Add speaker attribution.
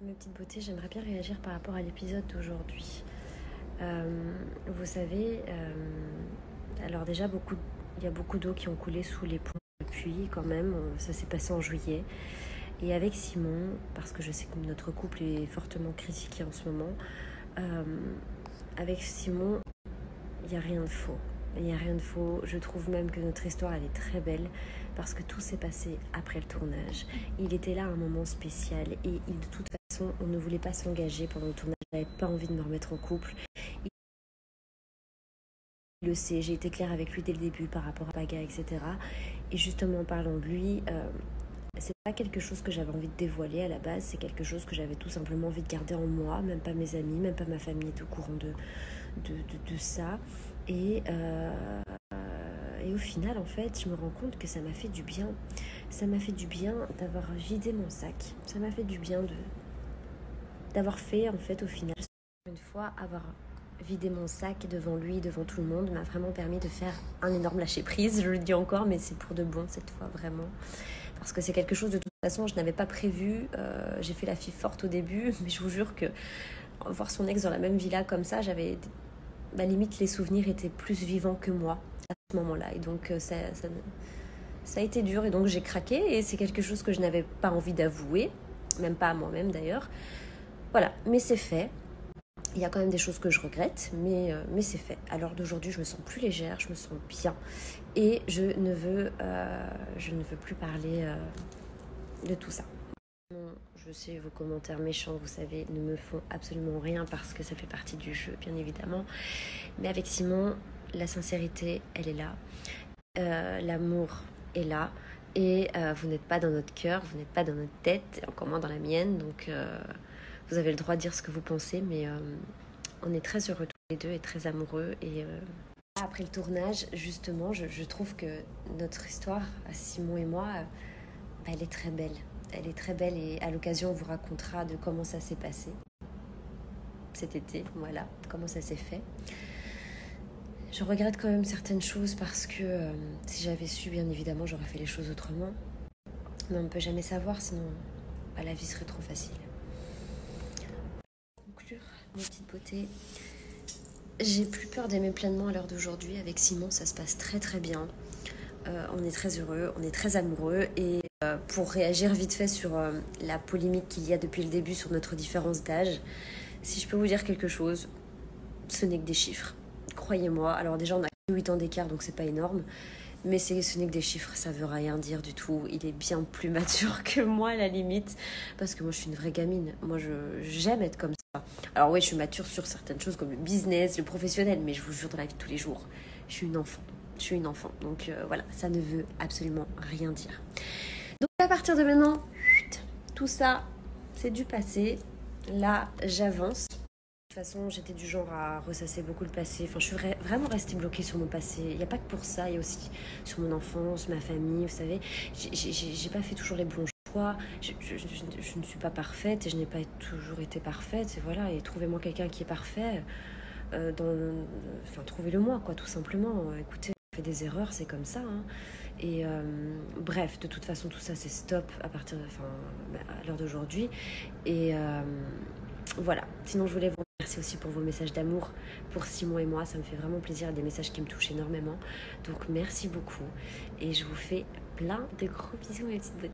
Speaker 1: Mes petites beautés, j'aimerais bien réagir par rapport à l'épisode d'aujourd'hui. Vous savez, alors déjà, il y a beaucoup d'eau qui ont coulé sous les ponts depuis quand même. Ça s'est passé en juillet. Et avec Simon, parce que je sais que notre couple est fortement critiqué en ce moment, avec Simon, il n'y a rien de faux. Il n'y a rien de faux. Je trouve même que notre histoire, elle est très belle parce que tout s'est passé après le tournage. Il était là à un moment spécial et de toute façon, on ne voulait pas s'engager pendant le tournage. Il n'avait pas envie de me remettre en couple. Il le sait, j'ai été claire avec lui dès le début par rapport à Paga, etc. Et justement, en parlant de lui, c'est pas quelque chose que j'avais envie de dévoiler à la base. C'est quelque chose que j'avais tout simplement envie de garder en moi. Même pas mes amis, même pas ma famille est au courant de ça. Et au final, en fait, je me rends compte que ça m'a fait du bien. Ça m'a fait du bien d'avoir vidé mon sac. Ça m'a fait du bien d'avoir fait, en fait, au final. Une fois, avoir vidé mon sac devant lui, devant tout le monde, m'a vraiment permis de faire un énorme lâcher-prise. Je le dis encore, mais c'est pour de bon cette fois, vraiment. Parce que c'est quelque chose, de toute façon, je n'avais pas prévu. J'ai fait la fille forte au début, mais je vous jure que voir son ex dans la même villa comme ça, limite, les souvenirs étaient plus vivants que moi à ce moment-là. Et donc, ça a été dur. Et donc, j'ai craqué. Et c'est quelque chose que je n'avais pas envie d'avouer. Même pas à moi-même, d'ailleurs. Voilà. Mais c'est fait. Il y a quand même des choses que je regrette. Mais c'est fait. À l'heure d'aujourd'hui, je me sens plus légère. Je me sens bien. Et je ne veux plus parler de tout ça. Non, je sais, vos commentaires méchants, vous savez, ne me font absolument rien parce que ça fait partie du jeu, bien évidemment. Mais avec Simon, la sincérité, elle est là. L'amour est là. Et vous n'êtes pas dans notre cœur, vous n'êtes pas dans notre tête, encore moins dans la mienne. Donc, vous avez le droit de dire ce que vous pensez, mais on est très heureux tous les deux et très amoureux. Et après le tournage, justement, je trouve que notre histoire, Simon et moi, elle est très belle. Elle est très belle et à l'occasion, on vous racontera de comment ça s'est passé cet été, voilà, comment ça s'est fait. Je regrette quand même certaines choses parce que si j'avais su, bien évidemment, j'aurais fait les choses autrement. Mais on ne peut jamais savoir, sinon la vie serait trop facile. Pour conclure, mes petites beautés, j'ai plus peur d'aimer pleinement à l'heure d'aujourd'hui. Avec Simon, ça se passe très très bien. On est très heureux, on est très amoureux. Et pour réagir vite fait sur la polémique qu'il y a depuis le début sur notre différence d'âge, si je peux vous dire quelque chose, ce n'est que des chiffres. Croyez-moi. Alors déjà, on a 8 ans d'écart, donc c'est pas énorme. Mais ce n'est que des chiffres, ça veut rien dire du tout. Il est bien plus mature que moi, à la limite. Parce que moi, je suis une vraie gamine. Moi, j'aime être comme ça. Alors oui, je suis mature sur certaines choses comme le business, le professionnel. Mais je vous jure, dans la vie de tous les jours, je suis une enfant. Je suis une enfant. Donc voilà, ça ne veut absolument rien dire. Donc à partir de maintenant, tout ça, c'est du passé. Là, j'avance. De toute façon, j'étais du genre à ressasser beaucoup le passé. Enfin, je suis vraiment restée bloquée sur mon passé. Il n'y a pas que pour ça, il y a aussi sur mon enfance, ma famille, vous savez. J'ai pas fait toujours les bons choix. Je ne suis pas parfaite et je n'ai pas toujours été parfaite. Et voilà, et trouvez-moi quelqu'un qui est parfait. Trouvez-le moi, quoi, tout simplement. Écoutez, on fait des erreurs, c'est comme ça. Hein. Et bref, de toute façon, tout ça, c'est stop à l'heure d'aujourd'hui. Et voilà. Sinon, je voulais vous remercier aussi pour vos messages d'amour pour Simon et moi. Ça me fait vraiment plaisir. Des messages qui me touchent énormément. Donc, merci beaucoup. Et je vous fais plein de gros bisous, mes petites beautés.